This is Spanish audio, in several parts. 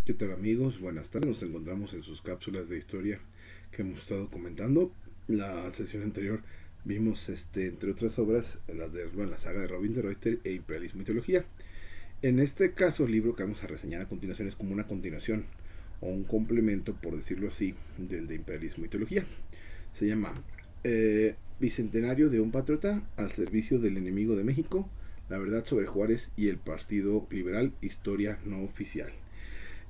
¿Qué tal amigos? Buenas tardes. Nos encontramos en sus cápsulas de historia que hemos estado comentando. La sesión anterior vimos, entre otras obras, la saga de Robin de Reuter e Imperialismo y Teología. En este caso, el libro que vamos a reseñar a continuación es como una continuación o un complemento, por decirlo así, del de Imperialismo y Teología. Se llama Bicentenario de un patriota al servicio del enemigo de México, la verdad sobre Juárez y el Partido Liberal, historia no oficial.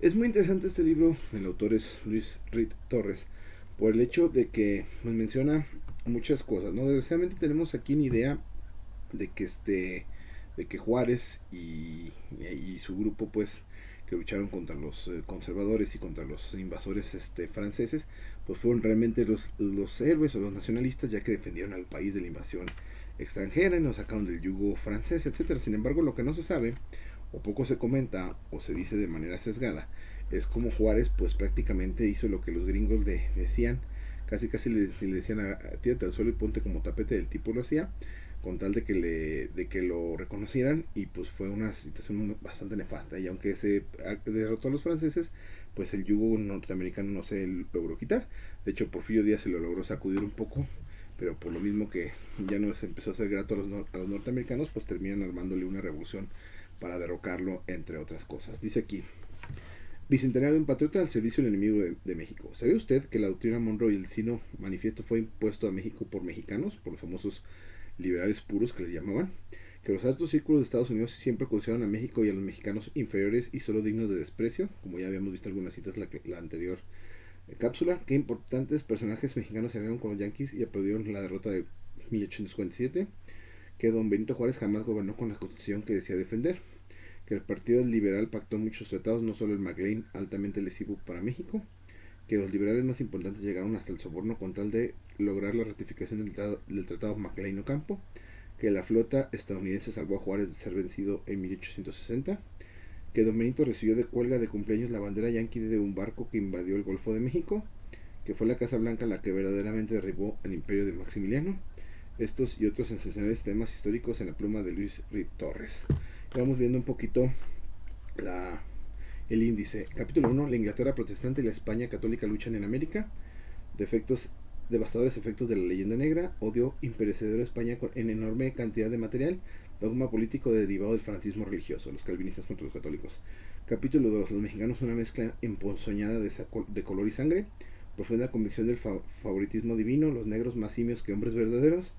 Es muy interesante este libro, el autor es Luis Reed Torres, por el hecho de que nos menciona muchas cosas, ¿no? Desgraciadamente tenemos aquí una idea de que de que Juárez y su grupo pues que lucharon contra los conservadores y contra los invasores franceses, pues fueron realmente los héroes o los nacionalistas, ya que defendieron al país de la invasión extranjera y nos sacaron del yugo francés, etcétera. Sin embargo, lo que no se sabe o poco se comenta o se dice de manera sesgada es como Juárez pues prácticamente hizo lo que los gringos le decían, casi le decían tírate al suelo y ponte como tapete, del tipo lo hacía con tal de que lo reconocieran, y pues fue una situación bastante nefasta, y aunque se derrotó a los franceses, pues el yugo norteamericano no se logró quitar. De hecho, Porfirio Díaz se lo logró sacudir un poco, pero por lo mismo que ya no se empezó a hacer grato a los norteamericanos, pues terminan armándole una revolución para derrocarlo, entre otras cosas. Dice aquí: Bicentenario de un patriota al servicio del enemigo de México. ¿Sabe usted que la doctrina Monroe y el Sino Manifiesto fue impuesto a México por mexicanos, por los famosos liberales puros que les llamaban? Que los altos círculos de Estados Unidos siempre consideraron a México y a los mexicanos inferiores y solo dignos de desprecio, como ya habíamos visto algunas citas la anterior cápsula. Que importantes personajes mexicanos se aliaron con los yanquis y aplaudieron la derrota de 1857. Que don Benito Juárez jamás gobernó con la constitución que decía defender. Que el Partido Liberal pactó muchos tratados, no solo el McLean, altamente lesivo para México. Que los liberales más importantes llegaron hasta el soborno con tal de lograr la ratificación del tratado McLean-Ocampo. Que la flota estadounidense salvó a Juárez de ser vencido en 1860. Que don Benito recibió de cuelga de cumpleaños la bandera yanqui de un barco que invadió el Golfo de México. Que fue la Casa Blanca la que verdaderamente derribó el imperio de Maximiliano. Estos y otros sensacionales temas históricos en la pluma de Luis Reed Torres. Vamos viendo un poquito la, el índice. Capítulo 1: la Inglaterra protestante y la España católica luchan en América. Defectos, devastadores efectos de la leyenda negra. Odio imperecedero a España en enorme cantidad de material. Dogma político derivado del fanatismo religioso, los calvinistas contra los católicos. Capítulo 2: los mexicanos, una mezcla emponzoñada de color y sangre. Profunda convicción del favoritismo divino. Los negros más simios que hombres verdaderos.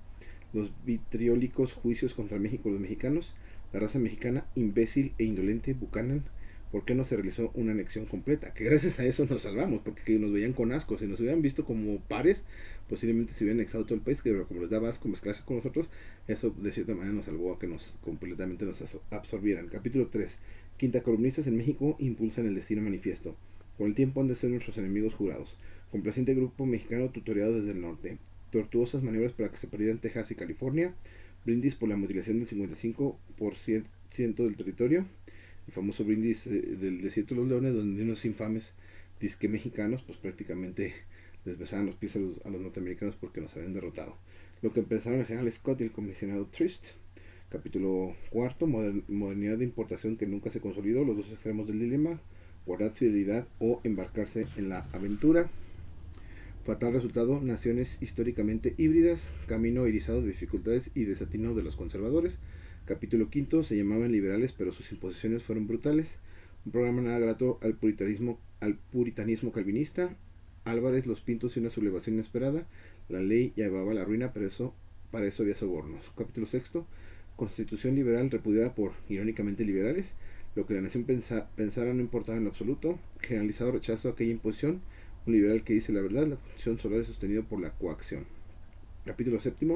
Los vitriólicos juicios contra México, los mexicanos. La raza mexicana imbécil e indolente. Buchanan. ¿Por qué no se realizó una anexión completa? Que gracias a eso nos salvamos, porque nos veían con asco. Si nos hubieran visto como pares, posiblemente se hubieran anexado todo el país, que como les daba asco mezclarse con nosotros, eso de cierta manera nos salvó a que nos completamente nos absorbieran. Capítulo 3: Quinta: columnistas en México impulsan el destino manifiesto. Con el tiempo han de ser nuestros enemigos jurados. Complaciente grupo mexicano tutoreado desde el norte. Tortuosas maniobras para que se perdieran Texas y California. Brindis por la mutilación del 55% del territorio. El famoso brindis del desierto de los leones, donde unos infames disque mexicanos pues prácticamente les besaban los pies a los norteamericanos porque nos habían derrotado. Lo que empezaron el general Scott y el comisionado Trist. Capítulo 4: modernidad de importación que nunca se consolidó, los dos extremos del dilema: guardar fidelidad o embarcarse en la aventura. Fatal resultado: naciones históricamente híbridas, camino erizado de dificultades y desatino de los conservadores. Capítulo 5: se llamaban liberales, pero sus imposiciones fueron brutales. Un programa nada grato al puritanismo calvinista. Álvarez, los Pintos y una sublevación inesperada. La ley llevaba a la ruina, pero para eso había sobornos. Capítulo 6: constitución liberal repudiada por, irónicamente, liberales. Lo que la nación pensara no importaba en lo absoluto. Generalizado rechazo a aquella imposición. Un liberal que dice la verdad, la función solar es sostenido por la coacción. Capítulo 7: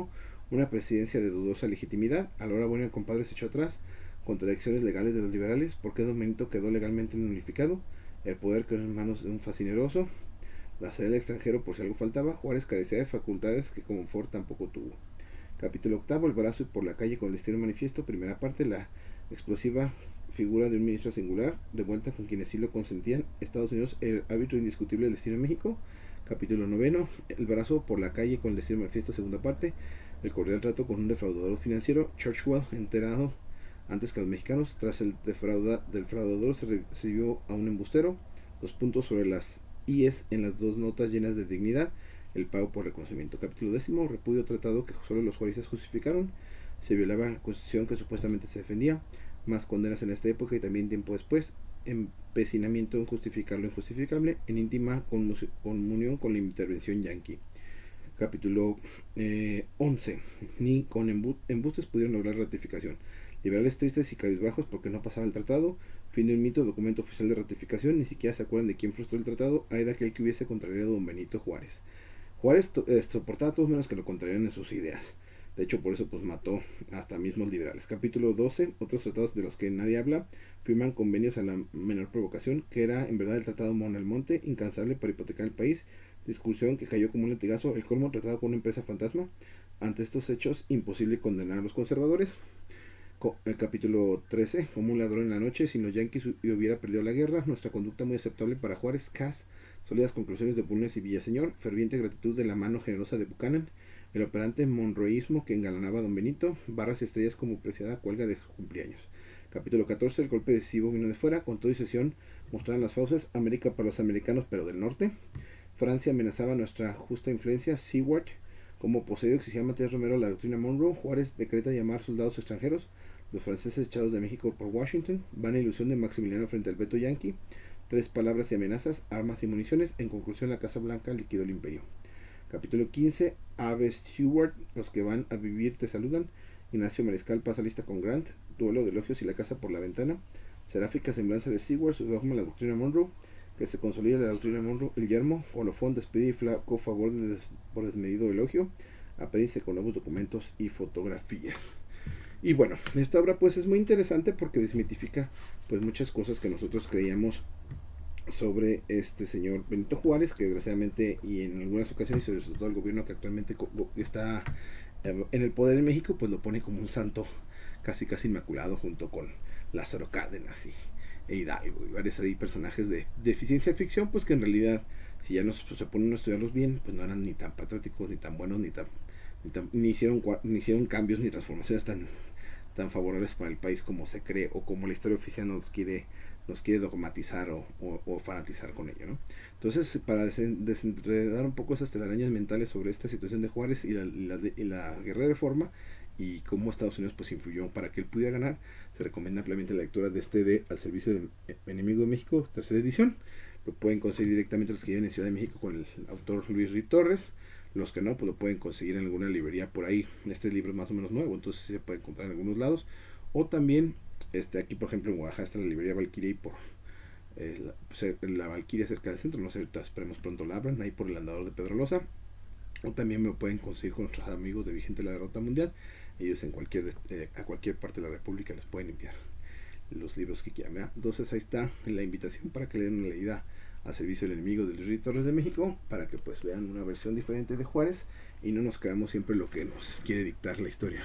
una presidencia de dudosa legitimidad. A la hora buena el compadre se echó atrás. Contradicciones legales de los liberales. ¿Por qué don Benito quedó legalmente nulificado? El poder quedó en manos de un fascineroso. La salida del extranjero por si algo faltaba. Juárez carecía de facultades que como Ford tampoco tuvo. Capítulo 8: el brazo por la calle con el destino manifiesto. Primera parte: la explosiva figura de un ministro singular, de vuelta con quienes sí lo consentían. Estados Unidos, el árbitro indiscutible del destino de México. Capítulo 9: el brazo por la calle con el destino manifiesto, segunda parte: el cordial trato con un defraudador financiero. Churchwell, enterado antes que los mexicanos, tras el defraudador se recibió a un embustero. los puntos sobre las IES en las dos notas llenas de dignidad, el pago por reconocimiento. Capítulo 10, repudio tratado que solo los juaristas justificaron, se violaba la constitución que supuestamente se defendía, más condenas en esta época y también tiempo después, empecinamiento en justificar lo injustificable, en íntima comunión con la intervención yanqui. Capítulo 11. Ni con embustes pudieron lograr ratificación. Liberales tristes y cabizbajos porque no pasaba el tratado. Fin de un mito, documento oficial de ratificación. Ni siquiera se acuerdan de quién frustró el tratado. Hay de aquel que hubiese contrariado a don Benito Juárez. Juárez soportaba a todos menos que lo contrariaran en sus ideas. De hecho, por eso pues mató hasta mismos liberales. Capítulo 12. Otros tratados de los que nadie habla. Firman convenios a la menor provocación, que era en verdad el tratado Mon el Monte, incansable para hipotecar el país. Discusión que cayó como un latigazo, el colmo tratado con una empresa fantasma. Ante estos hechos, imposible condenar a los conservadores. El capítulo 13, como un ladrón en la noche, si los yanquis hubiera perdido la guerra, nuestra conducta muy aceptable para Juárez, Cass, sólidas conclusiones de Bulnes y Villaseñor, ferviente gratitud de la mano generosa de Buchanan, el operante monroísmo que engalanaba a don Benito, barras y estrellas como preciada cuelga de cumpleaños. Capítulo 14, el golpe decisivo vino de fuera, con todo y sesión mostraron las fauces, América para los americanos pero del norte. Francia amenazaba nuestra justa influencia. Seward, como poseído, exigía a Matías Romero la doctrina Monroe. Juárez decreta llamar soldados extranjeros. Los franceses echados de México por Washington. Vana ilusión de Maximiliano frente al veto yanqui. 3 palabras y amenazas, armas y municiones. En conclusión, la Casa Blanca liquidó el imperio. Capítulo 15. Ave Stewart, los que van a vivir te saludan. Ignacio Mariscal pasa lista con Grant. Duelo de elogios y la casa por la ventana. Seráfica semblanza de Seward, su dogma la doctrina Monroe. Que se consolida la doctrina Monroe, el yermo, Olofón despedida y flaco favor por desmedido elogio, a pedirse con nuevos documentos y fotografías. Y bueno, esta obra pues es muy interesante porque desmitifica pues muchas cosas que nosotros creíamos sobre este señor Benito Juárez, que desgraciadamente y en algunas ocasiones, sobre todo el gobierno que actualmente está en el poder en México, pues lo pone como un santo casi inmaculado junto con Lázaro Cárdenas e Hidalgo y varios ahí personajes de ciencia ficción, pues que en realidad si ya se ponen a estudiarlos bien, pues no eran ni tan patrióticos, ni tan buenos, ni hicieron cambios ni transformaciones tan favorables para el país como se cree o como la historia oficial nos quiere dogmatizar o fanatizar con ello, ¿no? Entonces, para desenredar un poco esas telarañas mentales sobre esta situación de Juárez y la guerra de reforma y cómo Estados Unidos pues influyó para que él pudiera ganar, se recomienda ampliamente la lectura de de Al servicio del enemigo de México, tercera edición. Lo pueden conseguir directamente los que viven en Ciudad de México con el autor Luis Rí Torres. Los que no, pues lo pueden conseguir en alguna librería por ahí. Este libro es más o menos nuevo, entonces sí se puede encontrar en algunos lados. O también, aquí por ejemplo en Guadalajara está la librería Valkyria y por la Valkyria cerca del centro, no sé, esperemos pronto la abran, ahí por el andador de Pedrolosa. O también me pueden conseguir con nuestros amigos de Vigente la Derrota Mundial. Ellos a cualquier parte de la República les pueden enviar los libros que quieran, ¿verdad? Entonces ahí está la invitación para que le den una leída al servicio del enemigo de Luis Torres de México, para que pues vean una versión diferente de Juárez y no nos creamos siempre lo que nos quiere dictar la historia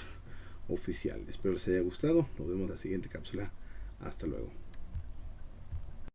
oficial. Espero les haya gustado, nos vemos en la siguiente cápsula, hasta luego.